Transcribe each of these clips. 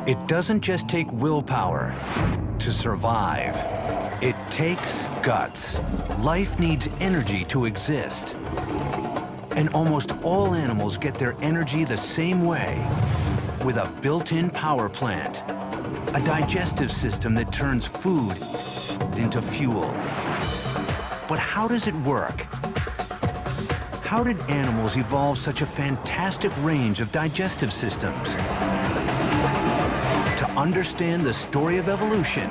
It doesn't just take willpower to survive. It takes guts. Life needs energy to exist. And almost all animals get their energy the same way, with a built-in power plant, a digestive system that turns food into fuel. But how does it work? How did animals evolve such a fantastic range of digestive systems? To understand the story of evolution,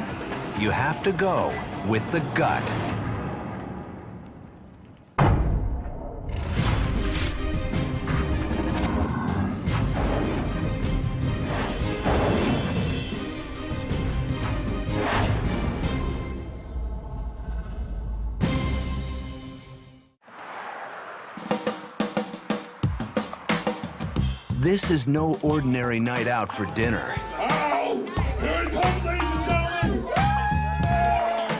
you have to go with the gut. This is no ordinary night out for dinner. Oh, here it comes, ladies and gentlemen!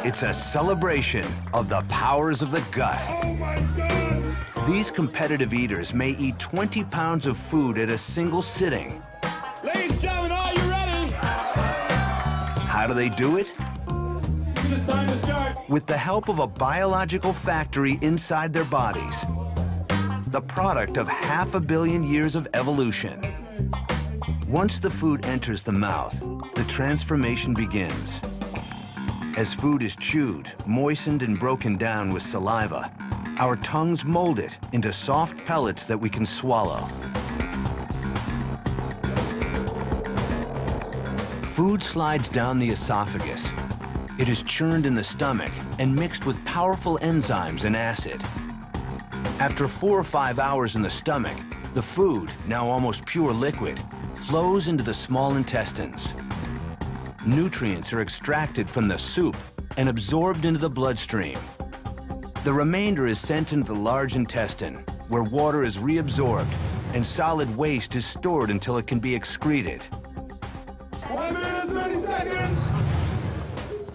It's a celebration of the powers of the gut. Oh my God! These competitive eaters may eat 20 pounds of food at a single sitting. Ladies and gentlemen, are you ready? How do they do it? It's time to start. With the help of a biological factory inside their bodies. The product of 500 million years of evolution. Once the food enters the mouth, the transformation begins. As food is chewed, moistened, and broken down with saliva, our tongues mold it into soft pellets that we can swallow. Food slides down the esophagus. It is churned in the stomach and mixed with powerful enzymes and acid. After 4 or 5 hours in the stomach, the food, now almost pure liquid, flows into the small intestines. Nutrients are extracted from the soup and absorbed into the bloodstream. The remainder is sent into the large intestine, where water is reabsorbed and solid waste is stored until it can be excreted. 1 minute and 30 seconds!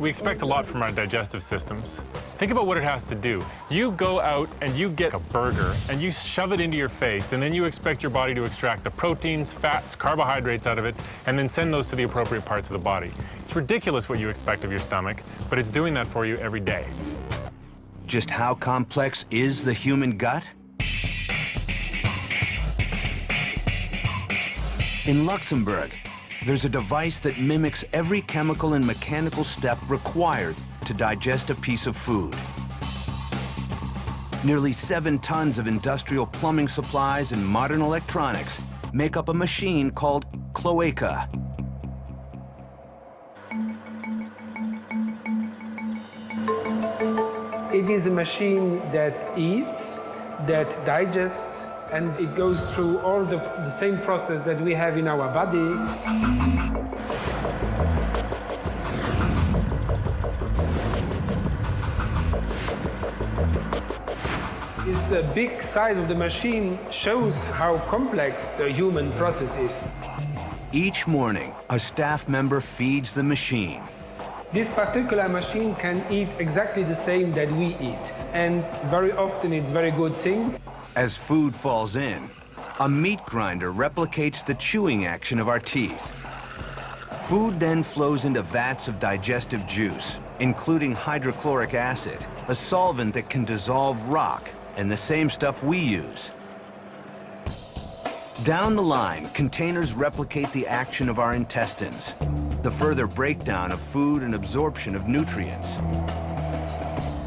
We expect a lot from our digestive systems. Think about what it has to do. You go out and you get a burger and you shove it into your face, and then you expect your body to extract the proteins, fats, carbohydrates out of it, and then send those to the appropriate parts of the body. It's ridiculous what you expect of your stomach, but it's doing that for you every day. Just how complex is the human gut? In Luxembourg, there's a device that mimics every chemical and mechanical step required to digest a piece of food. Nearly 7 tons of industrial plumbing supplies and modern electronics make up a machine called cloaca. It is a machine that eats, that digests, and it goes through all the same process that we have in our body. This big size of the machine shows how complex the human process is. Each morning, a staff member feeds the machine. This particular machine can eat exactly the same that we eat, and very often it's very good things. As food falls in, a meat grinder replicates the chewing action of our teeth. Food then flows into vats of digestive juice, including hydrochloric acid, a solvent that can dissolve rock, and the same stuff we use. Down the line, containers replicate the action of our intestines, the further breakdown of food and absorption of nutrients.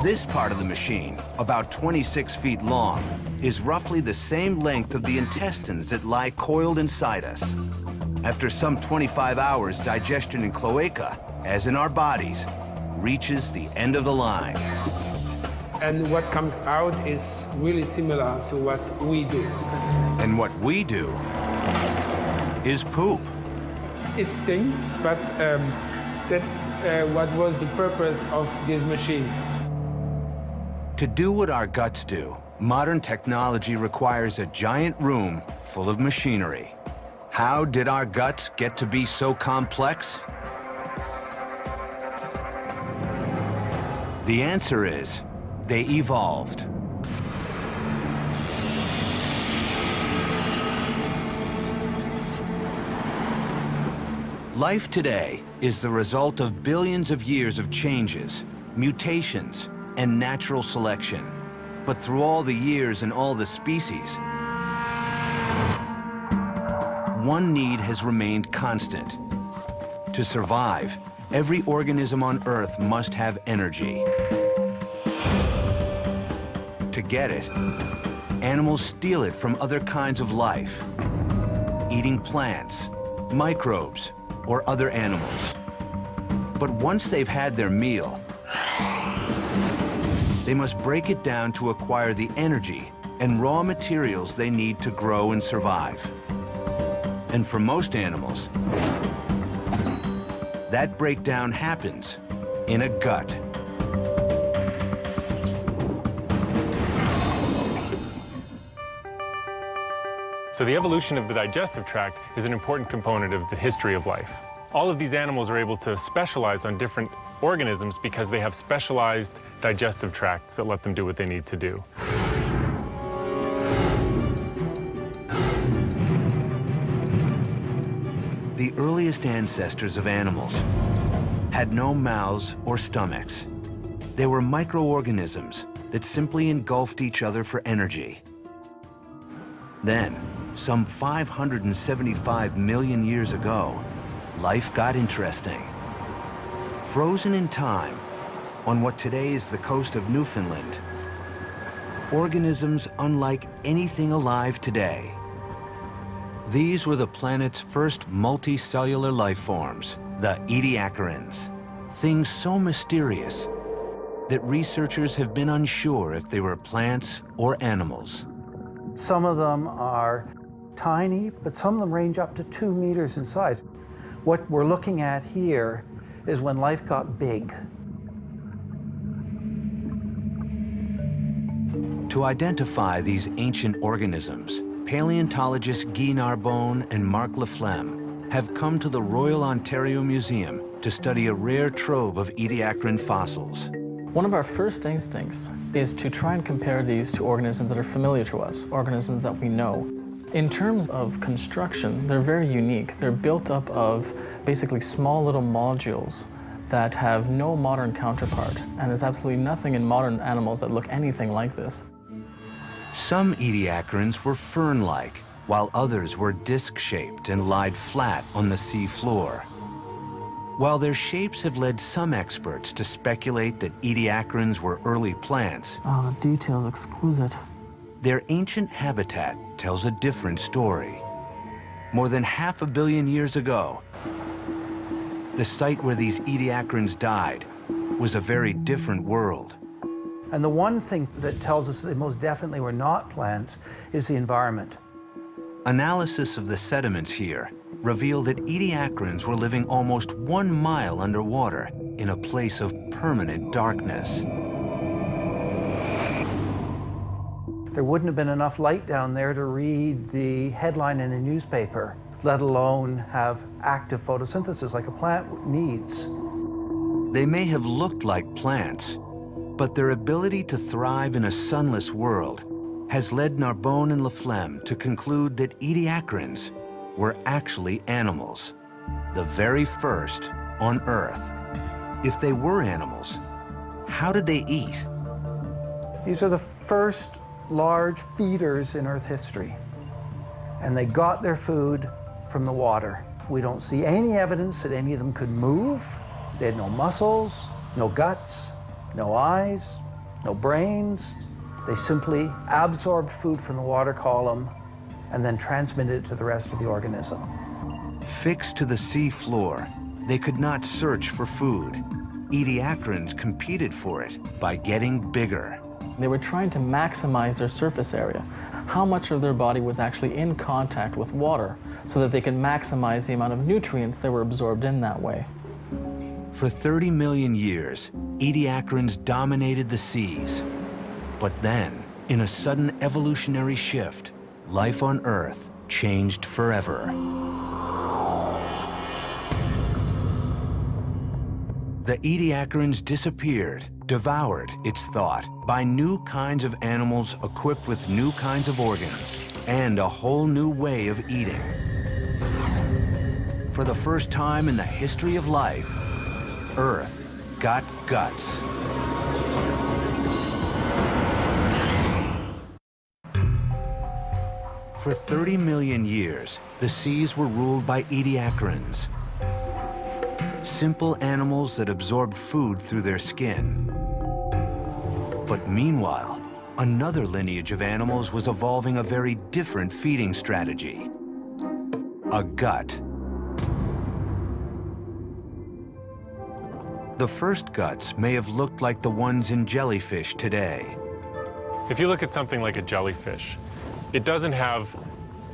This part of the machine, about 26 feet long, is roughly the same length of the intestines that lie coiled inside us. After some 25 hours, digestion in cloaca, as in our bodies, reaches the end of the line. And what comes out is really similar to what we do. And what we do is poop. It stinks, but that's what was the purpose of this machine. To do what our guts do, modern technology requires a giant room full of machinery. How did our guts get to be so complex? The answer is, they evolved. Life today is the result of billions of years of changes, mutations, and natural selection. But through all the years and all the species, one need has remained constant. To survive, every organism on Earth must have energy. To get it, animals steal it from other kinds of life, eating plants, microbes, or other animals. But once they've had their meal, they must break it down to acquire the energy and raw materials they need to grow and survive. And for most animals, that breakdown happens in a gut. So the evolution of the digestive tract is an important component of the history of life. All of these animals are able to specialize on different organisms because they have specialized digestive tracts that let them do what they need to do. The earliest ancestors of animals had no mouths or stomachs. They were microorganisms that simply engulfed each other for energy. Then, some 575 million years ago, life got interesting. Frozen in time, on what today is the coast of Newfoundland, organisms unlike anything alive today. These were the planet's first multicellular life forms, the Ediacarans, things so mysterious that researchers have been unsure if they were plants or animals. Some of them are tiny, but some of them range up to 2 meters in size. What we're looking at here is when life got big. To identify these ancient organisms, paleontologists Guy Narbonne and Marc Laflemme have come to the Royal Ontario Museum to study a rare trove of Ediacaran fossils. One of our first instincts is to try and compare these to organisms that are familiar to us, organisms that we know. In terms of construction, they're very unique. They're built up of basically small little modules that have no modern counterpart, and there's absolutely nothing in modern animals that look anything like this. Some Ediacarans were fern-like, while others were disc-shaped and lied flat on the sea floor. While their shapes have led some experts to speculate that Ediacarans were early plants, Oh, the detail's exquisite. their ancient habitat tells a different story. More than 500 million years ago, the site where these Ediacarans died was a very different world. And the one thing that tells us that they most definitely were not plants is the environment. Analysis of the sediments here revealed that Ediacarans were living almost 1 mile underwater in a place of permanent darkness. There wouldn't have been enough light down there to read the headline in a newspaper, let alone have active photosynthesis like a plant needs. They may have looked like plants, but their ability to thrive in a sunless world has led Narbonne and Laflemme to conclude that Ediacarans were actually animals, the very first on Earth. If they were animals, how did they eat? These are the first large feeders in Earth history, and they got their food from the water. We don't see any evidence that any of them could move. They had no muscles, no guts, no eyes, no brains. They simply absorbed food from the water column and then transmitted it to the rest of the organism. Fixed to the sea floor, they could not search for food. Ediacarans competed for it by getting bigger. They were trying to maximize their surface area. How much of their body was actually in contact with water so that they could maximize the amount of nutrients that were absorbed in that way. For 30 million years, Ediacarans dominated the seas. But then, in a sudden evolutionary shift, life on Earth changed forever. The Ediacarans disappeared, devoured, it's thought, by new kinds of animals equipped with new kinds of organs and a whole new way of eating. for the first time in the history of life, Earth got guts. For 30 million years, the seas were ruled by ediacarans, simple animals that absorbed food through their skin. But meanwhile, another lineage of animals was evolving a very different feeding strategy: a gut. The first guts may have looked like the ones in jellyfish today. If you look at something like a jellyfish, it doesn't have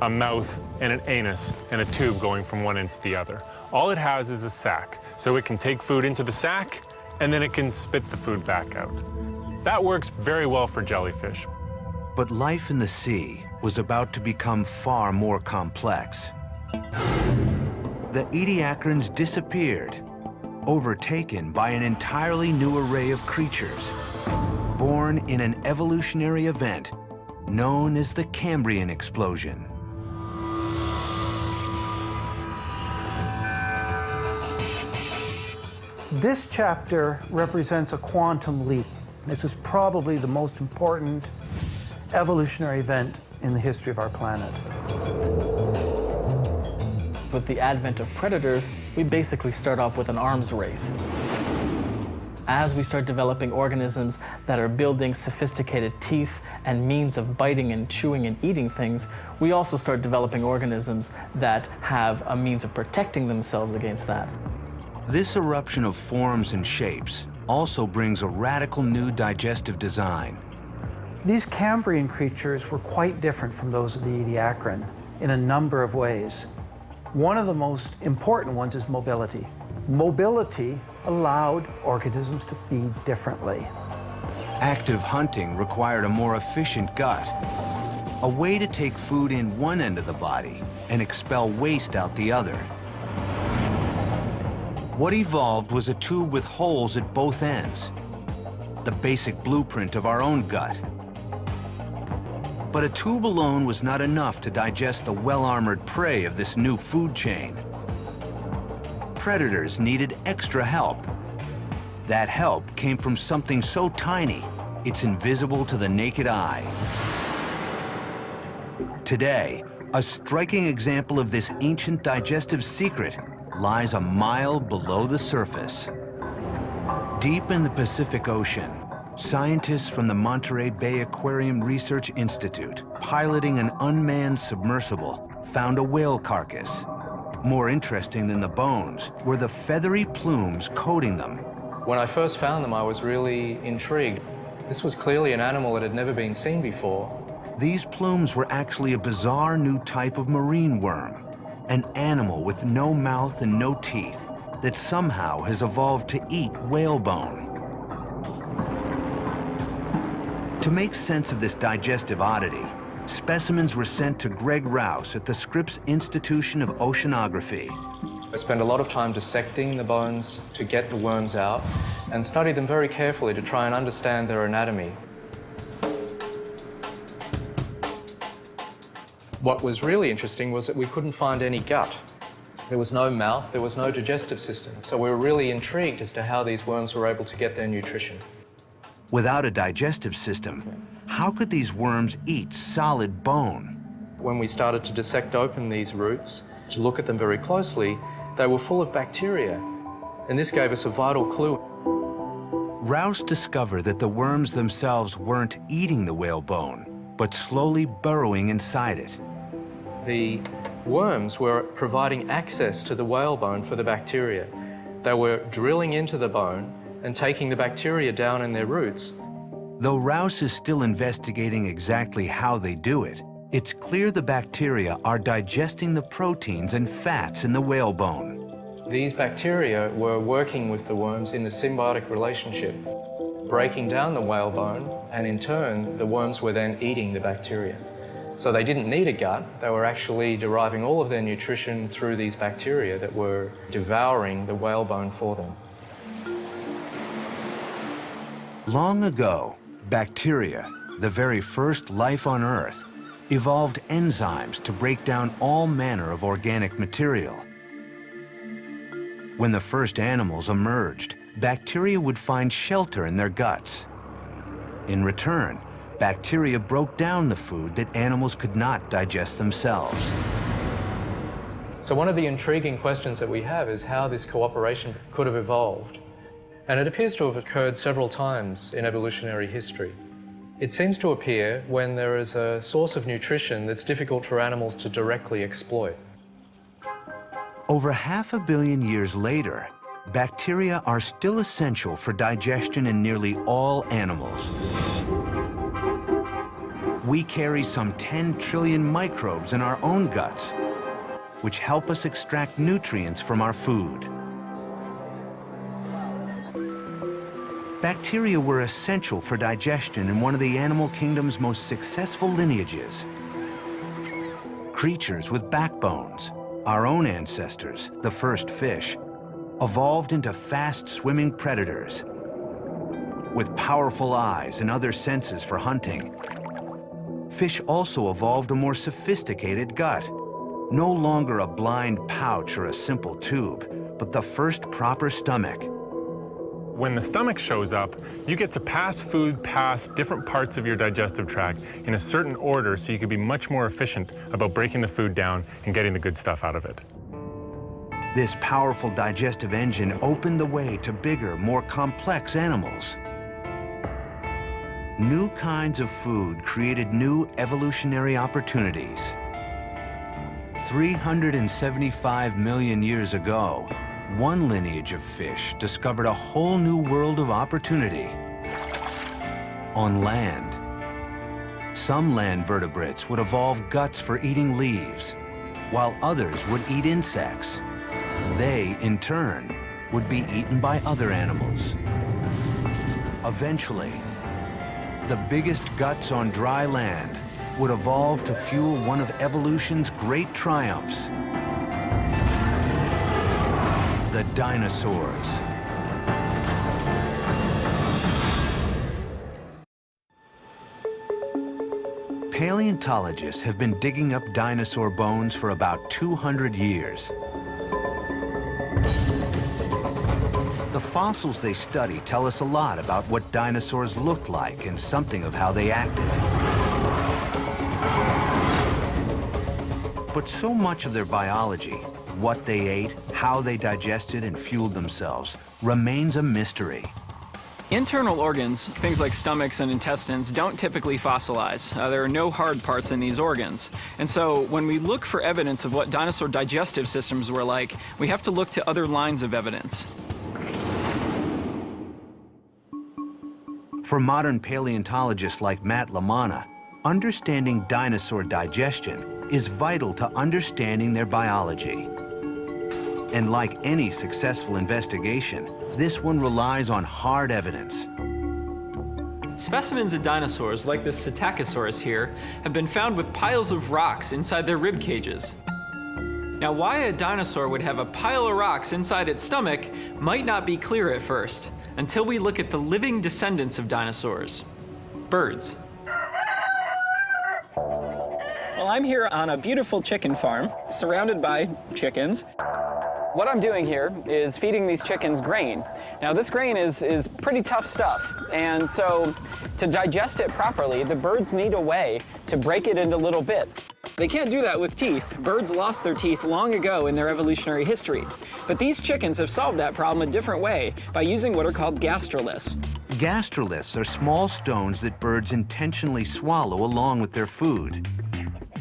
a mouth and an anus and a tube going from one end to the other. All it has is a sac, so it can take food into the sac, and then it can spit the food back out. That works very well for jellyfish. But life in the sea was about to become far more complex. The ediacarans disappeared, overtaken by an entirely new array of creatures, born in an evolutionary event known as the Cambrian explosion. This chapter represents a quantum leap. This is probably the most important evolutionary event in the history of our planet. With the advent of predators, we basically start off with an arms race. As we start developing organisms that are building sophisticated teeth and means of biting and chewing and eating things, we also start developing organisms that have a means of protecting themselves against that. This eruption of forms and shapes also brings a radical new digestive design. These Cambrian creatures were quite different from those of the Ediacaran in a number of ways. One of the most important ones is mobility. Mobility allowed organisms to feed differently. Active hunting required a more efficient gut, a way to take food in one end of the body and expel waste out the other. What evolved was a tube with holes at both ends, the basic blueprint of our own gut. But a tube alone was not enough to digest the well-armored prey of this new food chain. Predators needed extra help. That help came from something so tiny, it's invisible to the naked eye. Today, a striking example of this ancient digestive secret lies a mile below the surface. Deep in the Pacific Ocean, scientists from the Monterey Bay Aquarium Research Institute, piloting an unmanned submersible, found a whale carcass. More interesting than the bones were the feathery plumes coating them. When I first found them, I was really intrigued. This was clearly an animal that had never been seen before. These plumes were actually a bizarre new type of marine worm, an animal with no mouth and no teeth that somehow has evolved to eat whalebone. To make sense of this digestive oddity, specimens were sent to Greg Rouse at the Scripps Institution of Oceanography. I spent a lot of time dissecting the bones to get the worms out and studied them very carefully to try and understand their anatomy. What was really interesting was that we couldn't find any gut. There was no mouth, there was no digestive system. So we were really intrigued as to how these worms were able to get their nutrition. Without a digestive system, how could these worms eat solid bone? When we started to dissect open these roots, to look at them very closely, they were full of bacteria. And this gave us a vital clue. Rouse discovered that the worms themselves weren't eating the whalebone, but slowly burrowing inside it. The worms were providing access to the whalebone for the bacteria. They were drilling into the bone and taking the bacteria down in their roots. Though Rouse is still investigating exactly how they do it, it's clear the bacteria are digesting the proteins and fats in the whalebone. These bacteria were working with the worms in a symbiotic relationship, breaking down the whalebone, and in turn, the worms were then eating the bacteria. So they didn't need a gut, they were actually deriving all of their nutrition through these bacteria that were devouring the whalebone for them. Long ago, bacteria, the very first life on Earth, evolved enzymes to break down all manner of organic material. When the first animals emerged, bacteria would find shelter in their guts. In return, bacteria broke down the food that animals could not digest themselves. So one of the intriguing questions that we have is how this cooperation could have evolved. And it appears to have occurred several times in evolutionary history. It seems to appear when there is a source of nutrition that's difficult for animals to directly exploit. Over 500 million years later, bacteria are still essential for digestion in nearly all animals. We carry some 10 trillion microbes in our own guts, which help us extract nutrients from our food. Bacteria were essential for digestion in one of the animal kingdom's most successful lineages. Creatures with backbones, our own ancestors, the first fish, evolved into fast-swimming predators. With powerful eyes and other senses for hunting, fish also evolved a more sophisticated gut. No longer a blind pouch or a simple tube, but the first proper stomach. When the stomach shows up, you get to pass food past different parts of your digestive tract in a certain order so you can be much more efficient about breaking the food down and getting the good stuff out of it. This powerful digestive engine opened the way to bigger, more complex animals. New kinds of food created new evolutionary opportunities. 375 million years ago, one lineage of fish discovered a whole new world of opportunity. On land, some land vertebrates would evolve guts for eating leaves, while others would eat insects. They, in turn, would be eaten by other animals. Eventually, the biggest guts on dry land would evolve to fuel one of evolution's great triumphs: the dinosaurs. Paleontologists have been digging up dinosaur bones for about 200 years. The fossils they study tell us a lot about what dinosaurs looked like and something of how they acted. But so much of their biology, what they ate, how they digested and fueled themselves, remains a mystery. Internal organs, things like stomachs and intestines, don't typically fossilize. There are no hard parts in these organs. And so when we look for evidence of what dinosaur digestive systems were like, we have to look to other lines of evidence. For modern paleontologists like Matt Lamana, understanding dinosaur digestion is vital to understanding their biology. And like any successful investigation, this one relies on hard evidence. Specimens of dinosaurs, like this Psittacosaurus here, have been found with piles of rocks inside their rib cages. Now, why a dinosaur would have a pile of rocks inside its stomach might not be clear at first, until we look at the living descendants of dinosaurs, birds. Well, I'm here on a beautiful chicken farm, surrounded by chickens. What I'm doing here is feeding these chickens grain. Now, this grain is pretty tough stuff, and so to digest it properly, the birds need a way to break it into little bits. They can't do that with teeth. Birds lost their teeth long ago in their evolutionary history. But these chickens have solved that problem a different way by using what are called gastroliths. Gastroliths are small stones that birds intentionally swallow along with their food.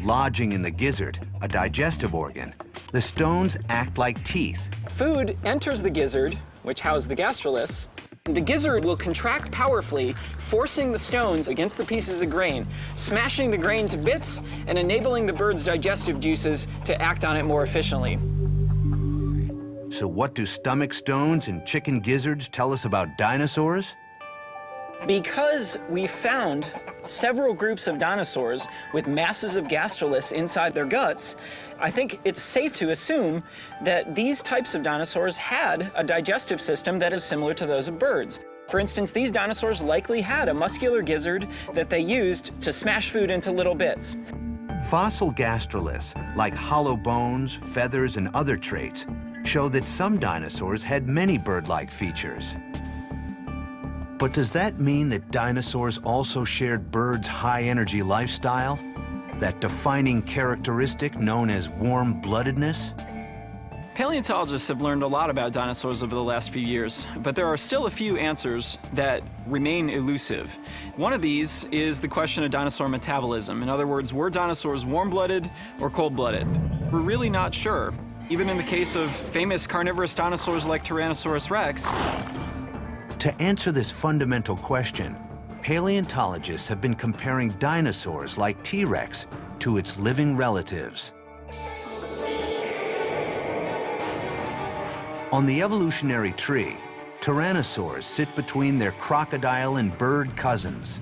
Lodging in the gizzard, a digestive organ, the stones act like teeth. Food enters the gizzard, which houses the gastroliths. The gizzard will contract powerfully, forcing the stones against the pieces of grain, smashing the grain to bits and enabling the bird's digestive juices to act on it more efficiently. So what do stomach stones and chicken gizzards tell us about dinosaurs? Because we found several groups of dinosaurs with masses of gastroliths inside their guts, I think it's safe to assume that these types of dinosaurs had a digestive system that is similar to those of birds. For instance, these dinosaurs likely had a muscular gizzard that they used to smash food into little bits. Fossil gastroliths, like hollow bones, feathers, and other traits, show that some dinosaurs had many bird-like features. But does that mean that dinosaurs also shared birds' high-energy lifestyle? That defining characteristic known as warm-bloodedness? Paleontologists have learned a lot about dinosaurs over the last few years, but there are still a few answers that remain elusive. One of these is the question of dinosaur metabolism. In other words, were dinosaurs warm-blooded or cold-blooded? We're really not sure. Even in the case of famous carnivorous dinosaurs like Tyrannosaurus rex. To answer this fundamental question, paleontologists have been comparing dinosaurs like T-Rex to its living relatives. On the evolutionary tree, tyrannosaurs sit between their crocodile and bird cousins.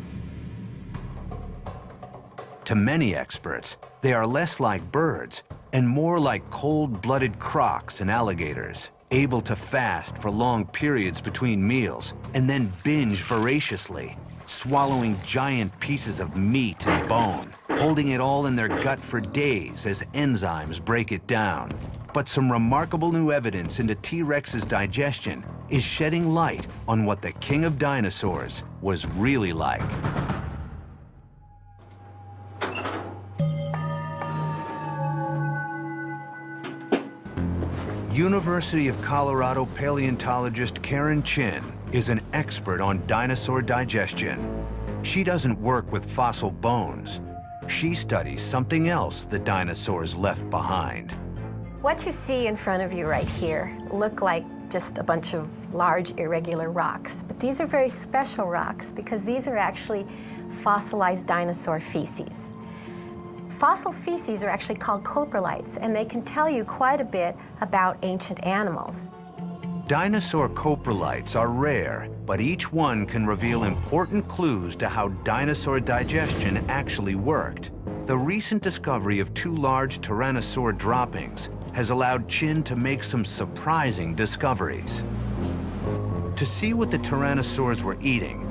To many experts, they are less like birds and more like cold-blooded crocs and alligators, able to fast for long periods between meals and then binge voraciously, swallowing giant pieces of meat and bone, holding it all in their gut for days as enzymes break it down. But some remarkable new evidence into T-Rex's digestion is shedding light on what the king of dinosaurs was really like. University of Colorado paleontologist Karen Chin is an expert on dinosaur digestion. She doesn't work with fossil bones. She studies something else the dinosaurs left behind. What you see in front of you right here look like just a bunch of large irregular rocks, but these are very special rocks because these are actually fossilized dinosaur feces. Fossil feces are actually called coprolites, and they can tell you quite a bit about ancient animals. Dinosaur coprolites are rare, but each one can reveal important clues to how dinosaur digestion actually worked. The recent discovery of 2 large tyrannosaur droppings has allowed Chin to make some surprising discoveries. To see what the tyrannosaurs were eating,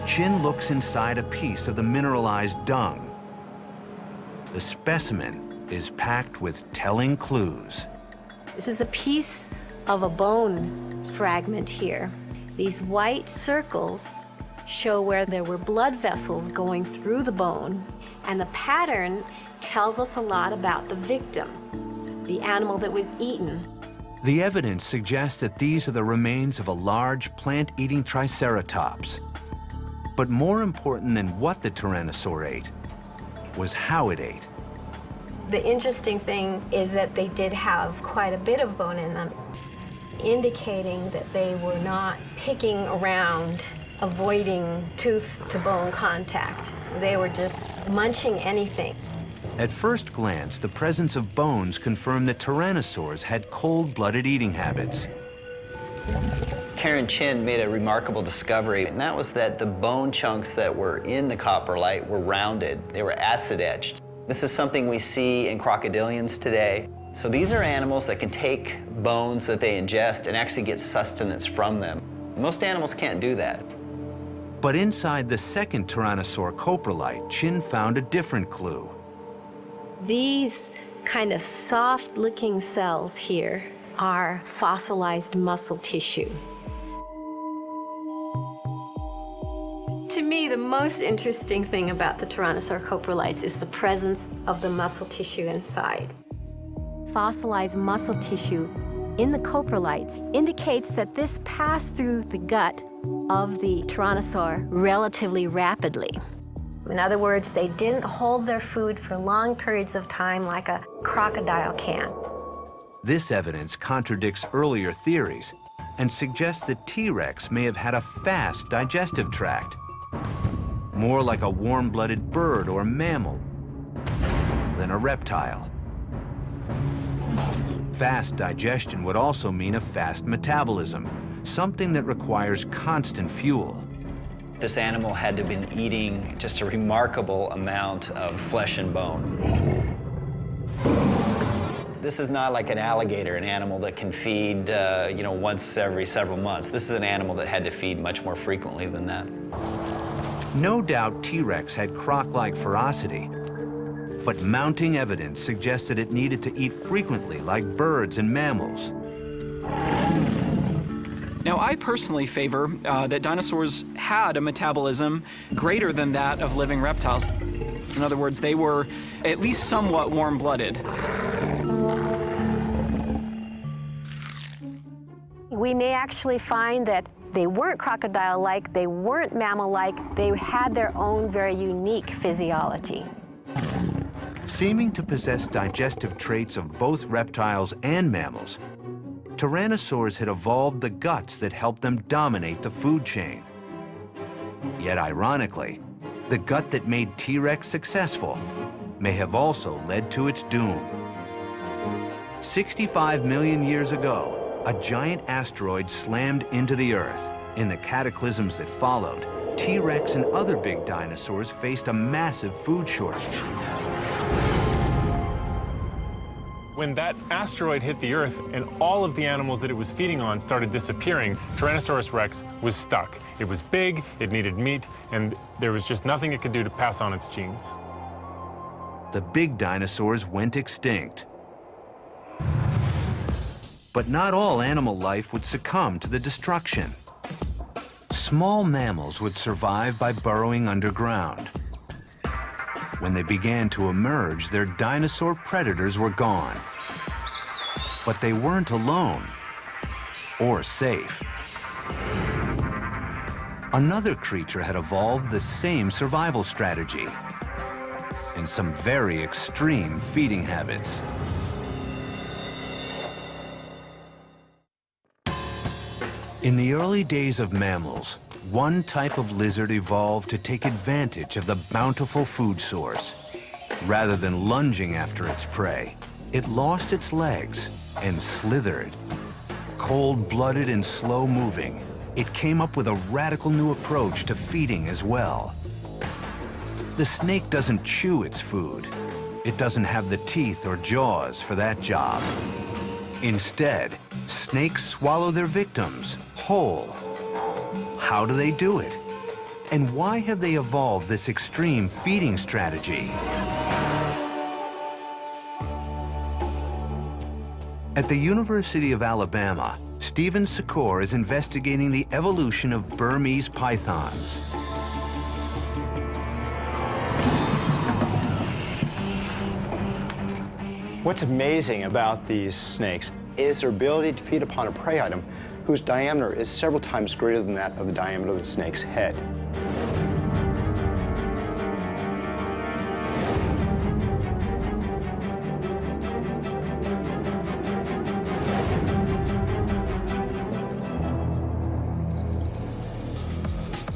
Chin looks inside a piece of the mineralized dung. The specimen is packed with telling clues. This is a piece of a bone fragment here. These white circles show where there were blood vessels going through the bone, and the pattern tells us a lot about the victim, the animal that was eaten. The evidence suggests that these are the remains of a large plant-eating triceratops. But more important than what the tyrannosaur ate was how it ate. The interesting thing is that they did have quite a bit of bone in them, indicating that they were not picking around, avoiding tooth-to-bone contact. They were just munching anything. At first glance, the presence of bones confirmed that tyrannosaurs had cold-blooded eating habits. Karen Chin made a remarkable discovery, and that was that the bone chunks that were in the coprolite were rounded. They were acid-etched. This is something we see in crocodilians today. So these are animals that can take bones that they ingest and actually get sustenance from them. Most animals can't do that. But inside the second tyrannosaur coprolite, Chin found a different clue. These kind of soft-looking cells here are fossilized muscle tissue. To me, the most interesting thing about the Tyrannosaur coprolites is the presence of the muscle tissue inside. Fossilized muscle tissue in the coprolites indicates that this passed through the gut of the Tyrannosaur relatively rapidly. In other words, they didn't hold their food for long periods of time like a crocodile can. This evidence contradicts earlier theories and suggests that T-Rex may have had a fast digestive tract, more like a warm-blooded bird or mammal than a reptile. Fast digestion would also mean a fast metabolism, something that requires constant fuel. This animal had to have been eating just a remarkable amount of flesh and bone. This is not like an alligator, an animal that can feed once every several months. This is an animal that had to feed much more frequently than that. No doubt T-Rex had croc-like ferocity. But mounting evidence suggested it needed to eat frequently like birds and mammals. Now, I personally favor that dinosaurs had a metabolism greater than that of living reptiles. In other words, they were at least somewhat warm-blooded. We may actually find that they weren't crocodile-like, they weren't mammal-like, they had their own very unique physiology. Seeming to possess digestive traits of both reptiles and mammals, tyrannosaurs had evolved the guts that helped them dominate the food chain. Yet ironically, the gut that made T-Rex successful may have also led to its doom. 65 million years ago, a giant asteroid slammed into the Earth. In the cataclysms that followed, T-Rex and other big dinosaurs faced a massive food shortage. When that asteroid hit the Earth and all of the animals that it was feeding on started disappearing, Tyrannosaurus rex was stuck. It was big, it needed meat, and there was just nothing it could do to pass on its genes. The big dinosaurs went extinct. But not all animal life would succumb to the destruction. Small mammals would survive by burrowing underground. When they began to emerge, their dinosaur predators were gone. But they weren't alone or safe. Another creature had evolved the same survival strategy and some very extreme feeding habits. In the early days of mammals, one type of lizard evolved to take advantage of the bountiful food source. Rather than lunging after its prey, it lost its legs and slithered. Cold-blooded and slow-moving, it came up with a radical new approach to feeding as well. The snake doesn't chew its food. It doesn't have the teeth or jaws for that job. Instead, snakes swallow their victims whole. How do they do it? And why have they evolved this extreme feeding strategy? At the University of Alabama, Stephen Secor is investigating the evolution of Burmese pythons. What's amazing about these snakes is their ability to feed upon a prey item whose diameter is several times greater than that of the diameter of the snake's head.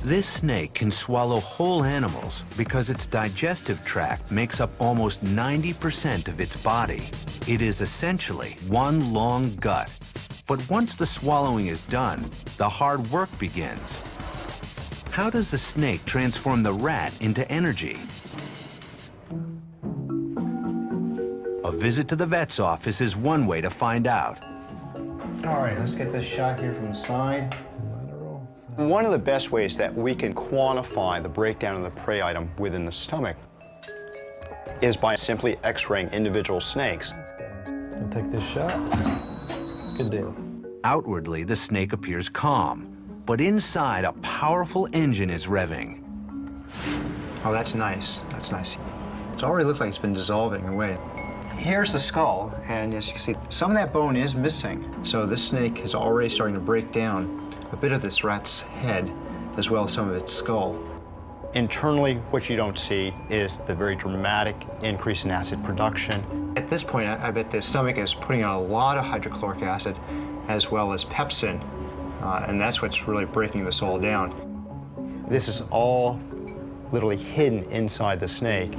This snake can swallow whole animals because its digestive tract makes up almost 90% of its body. It is essentially one long gut. But once the swallowing is done, the hard work begins. How does the snake transform the rat into energy? A visit to the vet's office is one way to find out. All right, let's get this shot here from the side. One of the best ways that we can quantify the breakdown of the prey item within the stomach is by simply x-raying individual snakes. I'll take this shot. Good deal. Outwardly, the snake appears calm, but inside, a powerful engine is revving. Oh, that's nice. That's nice. It's already looked like it's been dissolving away. Here's the skull, and as you can see, some of that bone is missing. So this snake is already starting to break down a bit of this rat's head, as well as some of its skull. Internally, what you don't see is the very dramatic increase in acid production. At this point, I bet the stomach is putting out a lot of hydrochloric acid, as well as pepsin, and that's what's really breaking this all down. This is all literally hidden inside the snake.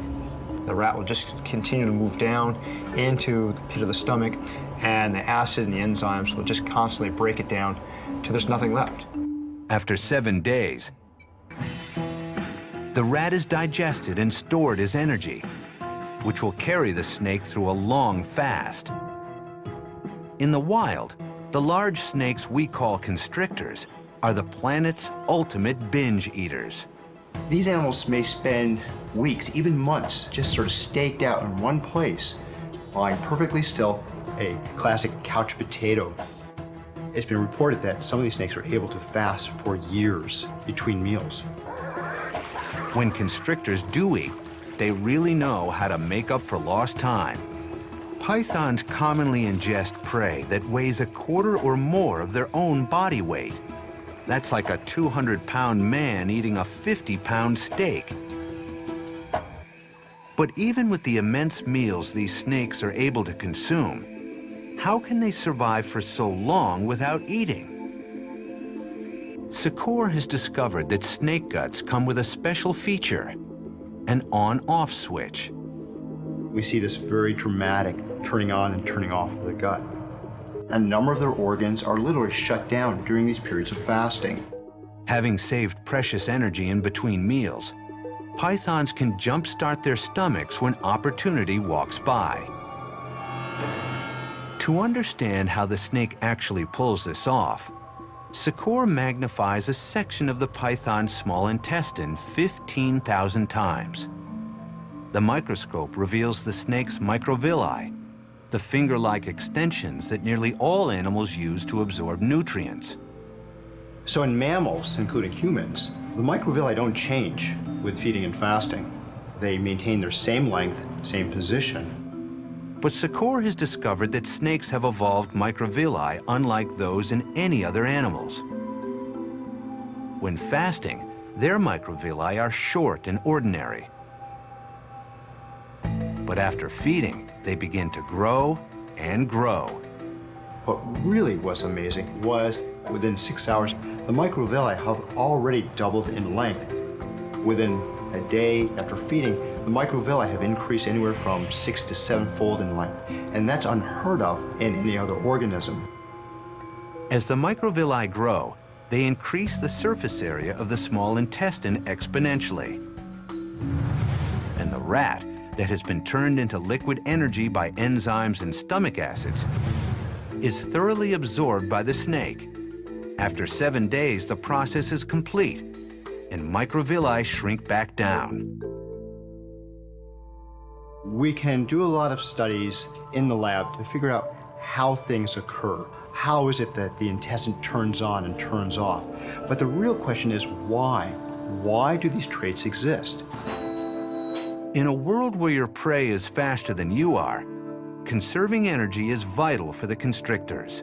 The rat will just continue to move down into the pit of the stomach, and the acid and the enzymes will just constantly break it down till there's nothing left. After 7 days, the rat is digested and stored as energy, which will carry the snake through a long fast. In the wild, the large snakes we call constrictors are the planet's ultimate binge eaters. These animals may spend weeks, even months, just sort of staked out in one place, lying perfectly still, a classic couch potato. It's been reported that some of these snakes are able to fast for years between meals. When constrictors do eat, they really know how to make up for lost time. Pythons commonly ingest prey that weighs a quarter or more of their own body weight. That's like a 200-pound man eating a 50-pound steak. But even with the immense meals these snakes are able to consume, how can they survive for so long without eating? Secor has discovered that snake guts come with a special feature, an on-off switch. We see this very dramatic turning on and turning off of the gut. A number of their organs are literally shut down during these periods of fasting. Having saved precious energy in between meals, pythons can jumpstart their stomachs when opportunity walks by. To understand how the snake actually pulls this off, Secor magnifies a section of the python's small intestine 15,000 times. The microscope reveals the snake's microvilli, the finger-like extensions that nearly all animals use to absorb nutrients. So in mammals, including humans, the microvilli don't change with feeding and fasting. They maintain their same length, same position. But Secor has discovered that snakes have evolved microvilli unlike those in any other animals. When fasting, their microvilli are short and ordinary. But after feeding, they begin to grow and grow. What really was amazing was within 6 hours, the microvilli have already doubled in length. Within a day after feeding, the microvilli have increased anywhere from 6 to 7-fold in length, and that's unheard of in any other organism. As the microvilli grow, they increase the surface area of the small intestine exponentially. And the rat, that has been turned into liquid energy by enzymes and stomach acids, is thoroughly absorbed by the snake. After 7 days, the process is complete, and microvilli shrink back down. We can do a lot of studies in the lab to figure out how things occur. How is it that the intestine turns on and turns off? But the real question is why? Why do these traits exist? In a world where your prey is faster than you are, conserving energy is vital for the constrictors.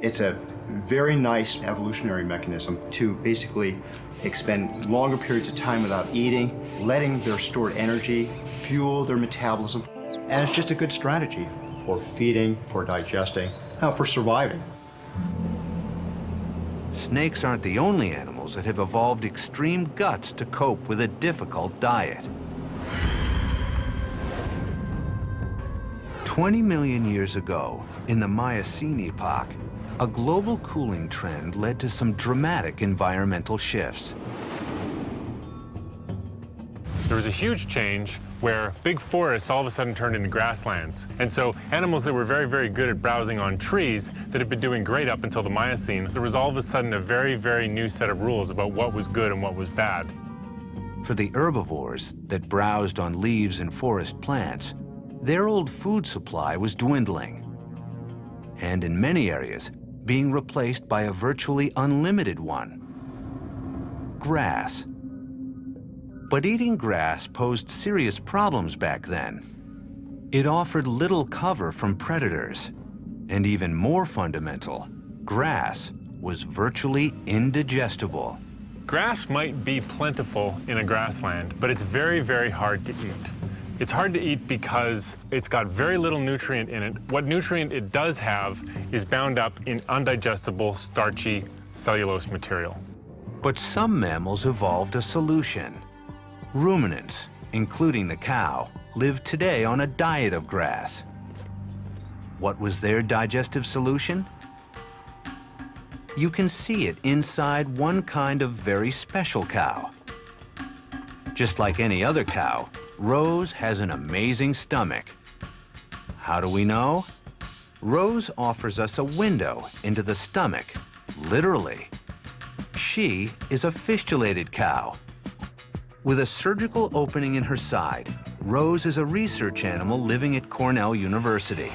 It's a very nice evolutionary mechanism to basically expend longer periods of time without eating, letting their stored energy fuel their metabolism. And it's just a good strategy for feeding, for digesting, for surviving. Snakes aren't the only animals that have evolved extreme guts to cope with a difficult diet. 20 million years ago, in the Miocene epoch, a global cooling trend led to some dramatic environmental shifts. There was a huge change where big forests all of a sudden turned into grasslands. And so animals that were very, very good at browsing on trees that had been doing great up until the Miocene, there was all of a sudden a very, very new set of rules about what was good and what was bad. For the herbivores that browsed on leaves and forest plants, their old food supply was dwindling, and in many areas, being replaced by a virtually unlimited one: grass. But eating grass posed serious problems back then. It offered little cover from predators, and even more fundamental, grass was virtually indigestible. Grass might be plentiful in a grassland, but it's very, very hard to eat. It's hard to eat because it's got very little nutrient in it. What nutrient it does have is bound up in undigestible, starchy cellulose material. But some mammals evolved a solution. Ruminants, including the cow, live today on a diet of grass. What was their digestive solution? You can see it inside one kind of very special cow. Just like any other cow, Rose has an amazing stomach. How do we know? Rose offers us a window into the stomach, literally. She is a fistulated cow. With a surgical opening in her side, Rose is a research animal living at Cornell University.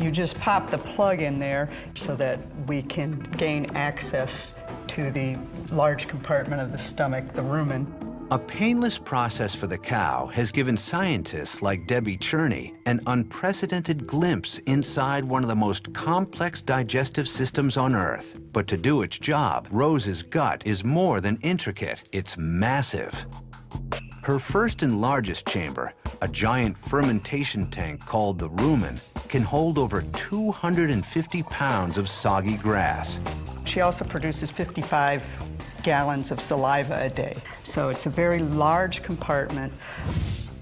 You just pop the plug in there so that we can gain access to the large compartment of the stomach, the rumen. A painless process for the cow has given scientists like Debbie Cherney an unprecedented glimpse inside one of the most complex digestive systems on Earth. But to do its job, Rose's gut is more than intricate, it's massive. Her first and largest chamber, a giant fermentation tank called the rumen, can hold over 250 pounds of soggy grass. She also produces 55 gallons of saliva a day. So it's a very large compartment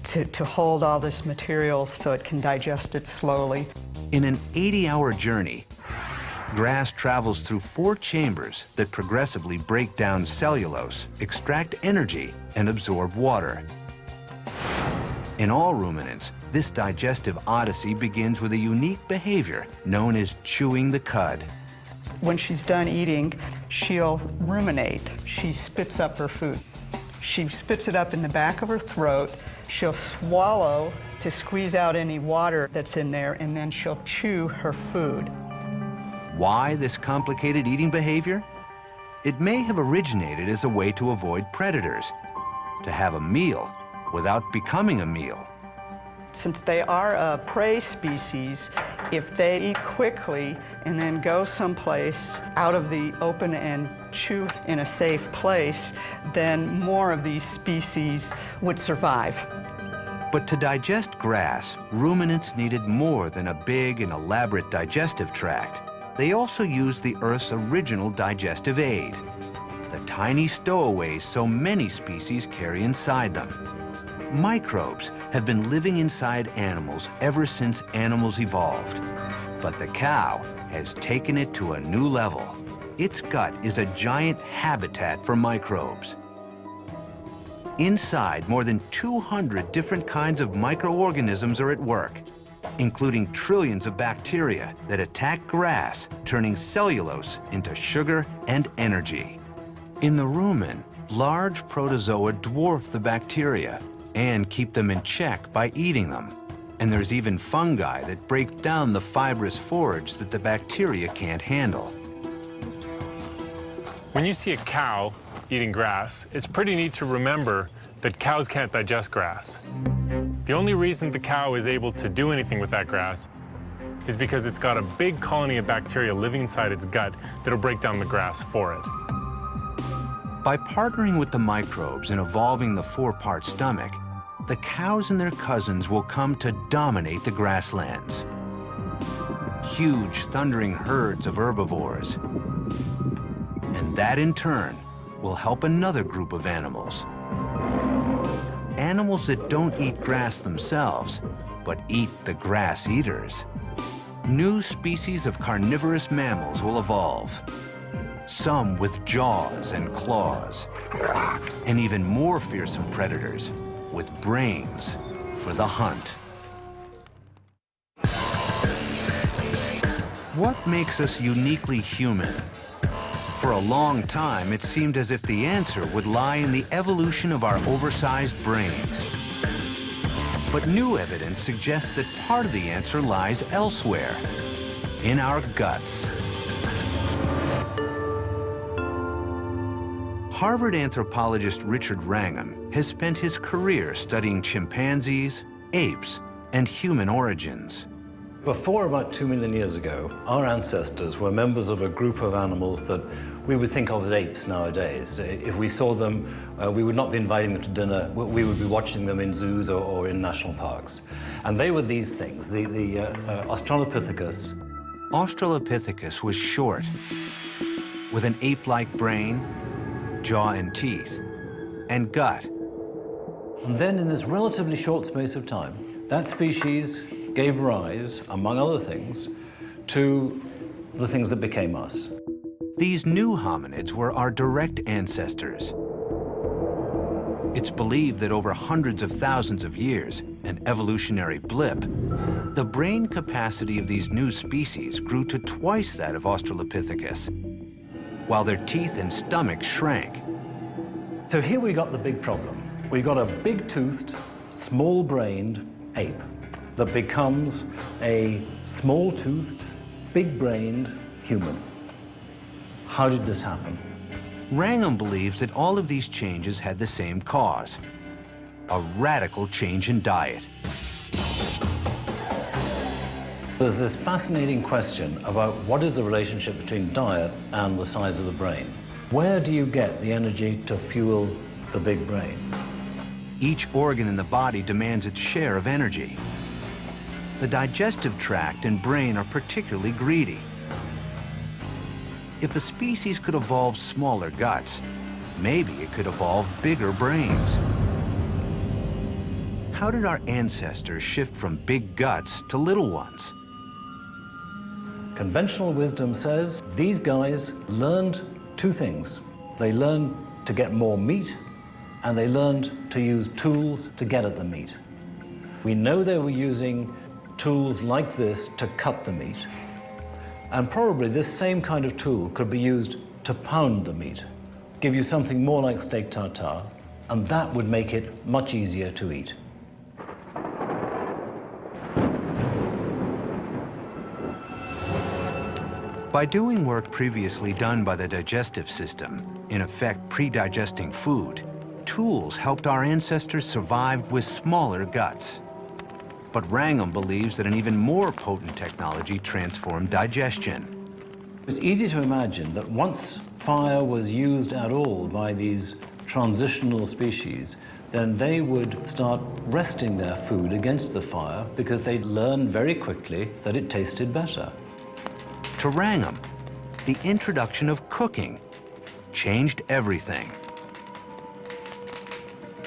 to hold all this material so it can digest it slowly. In an 80-hour journey, grass travels through 4 chambers that progressively break down cellulose, extract energy, and absorb water. In all ruminants, this digestive odyssey begins with a unique behavior known as chewing the cud. When she's done eating, she'll ruminate. She spits up her food. She spits it up in the back of her throat. She'll swallow to squeeze out any water that's in there, and then she'll chew her food. Why this complicated eating behavior? It may have originated as a way to avoid predators, to have a meal without becoming a meal. Since they are a prey species, if they eat quickly and then go someplace out of the open and chew in a safe place, then more of these species would survive. But to digest grass, ruminants needed more than a big and elaborate digestive tract. They also used the Earth's original digestive aid, the tiny stowaways so many species carry inside them. Microbes have been living inside animals ever since animals evolved. But the cow has taken it to a new level. Its gut is a giant habitat for microbes. Inside, more than 200 different kinds of microorganisms are at work, including trillions of bacteria that attack grass, turning cellulose into sugar and energy. In the rumen, large protozoa dwarf the bacteria and keep them in check by eating them. And there's even fungi that break down the fibrous forage that the bacteria can't handle. When you see a cow eating grass, it's pretty neat to remember that cows can't digest grass. The only reason the cow is able to do anything with that grass is because it's got a big colony of bacteria living inside its gut that'll break down the grass for it. By partnering with the microbes and evolving the 4-part stomach, the cows and their cousins will come to dominate the grasslands. Huge, thundering herds of herbivores. And that, in turn, will help another group of animals. Animals that don't eat grass themselves, but eat the grass eaters. New species of carnivorous mammals will evolve. Some with jaws and claws, and even more fearsome predators with brains for the hunt. What makes us uniquely human? For a long time, it seemed as if the answer would lie in the evolution of our oversized brains. But new evidence suggests that part of the answer lies elsewhere, in our guts. Harvard anthropologist Richard Wrangham has spent his career studying chimpanzees, apes, and human origins. Before about 2 million years ago, our ancestors were members of a group of animals that we would think of as apes nowadays. If we saw them, we would not be inviting them to dinner. We would be watching them in zoos or in national parks. And they were these things, the Australopithecus. Australopithecus was short, with an ape-like brain, jaw and teeth, and gut. And then in this relatively short space of time, that species gave rise, among other things, to the things that became us. These new hominids were our direct ancestors. It's believed that over hundreds of thousands of years, an evolutionary blip, the brain capacity of these new species grew to twice that of Australopithecus, while their teeth and stomach shrank. So here we got the big problem. We got a big-toothed, small-brained ape that becomes a small-toothed, big-brained human. How did this happen? Wrangham believes that all of these changes had the same cause: a radical change in diet. There's this fascinating question about what is the relationship between diet and the size of the brain. Where do you get the energy to fuel the big brain? Each organ in the body demands its share of energy. The digestive tract and brain are particularly greedy. If a species could evolve smaller guts, maybe it could evolve bigger brains. How did our ancestors shift from big guts to little ones? Conventional wisdom says these guys learned two things. They learned to get more meat, and they learned to use tools to get at the meat. We know they were using tools like this to cut the meat. And probably this same kind of tool could be used to pound the meat, give you something more like steak tartare, and that would make it much easier to eat. By doing work previously done by the digestive system, in effect pre-digesting food, tools helped our ancestors survive with smaller guts. But Wrangham believes that an even more potent technology transformed digestion. It's easy to imagine that once fire was used at all by these transitional species, then they would start resting their food against the fire because they'd learn very quickly that it tasted better. To Wrangham, the introduction of cooking changed everything.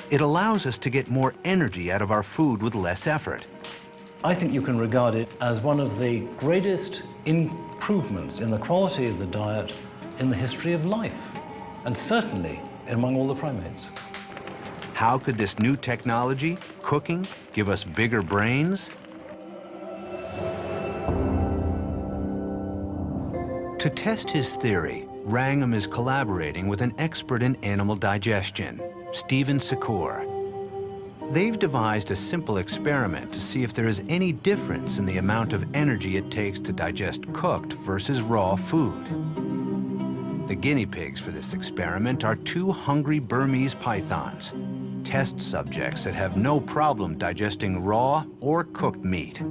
It allows us to get more energy out of our food with less effort. I think you can regard it as one of the greatest improvements in the quality of the diet in the history of life, and certainly among all the primates. How could this new technology, cooking, give us bigger brains? To test his theory, Wrangham is collaborating with an expert in animal digestion, Stephen Secor. They've devised a simple experiment to see if there is any difference in the amount of energy it takes to digest cooked versus raw food. The guinea pigs for this experiment are two hungry Burmese pythons, test subjects that have no problem digesting raw or cooked meat.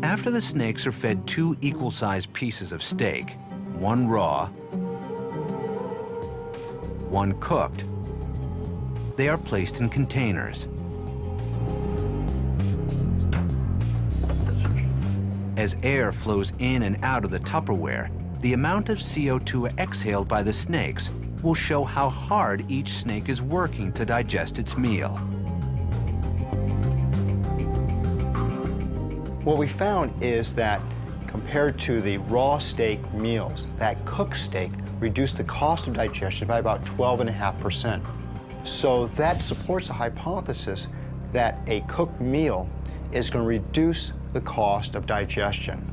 After the snakes are fed two equal-sized pieces of steak, one raw, one cooked, they are placed in containers. As air flows in and out of the Tupperware, the amount of CO2 exhaled by the snakes will show how hard each snake is working to digest its meal. What we found is that compared to the raw steak meals, that cooked steak reduced the cost of digestion by about 12.5%. So that supports the hypothesis that a cooked meal is going to reduce the cost of digestion.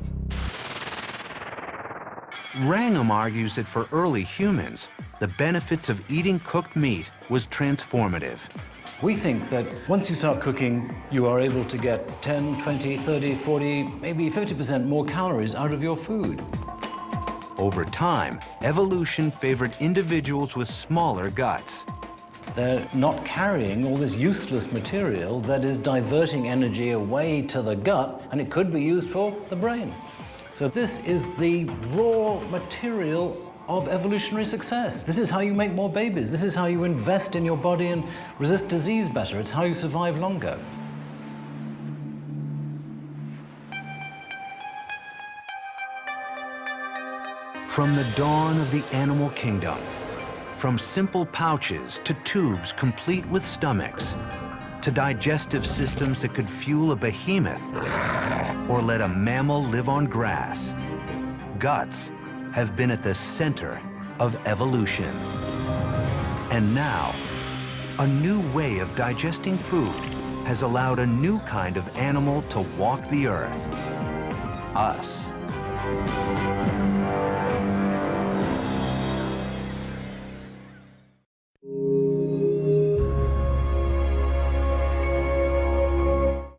Wrangham argues that for early humans, the benefits of eating cooked meat was transformative. We think that once you start cooking, you are able to get 10, 20, 30, 40, maybe 50% more calories out of your food. Over time, evolution favored individuals with smaller guts. They're not carrying all this useless material that is diverting energy away to the gut, and it could be used for the brain. So this is the raw material of evolutionary success. This is how you make more babies. This is how you invest in your body and resist disease better. It's how you survive longer. From the dawn of the animal kingdom, from simple pouches to tubes complete with stomachs, to digestive systems that could fuel a behemoth or let a mammal live on grass, guts have been at the center of evolution. And now, a new way of digesting food has allowed a new kind of animal to walk the earth: us.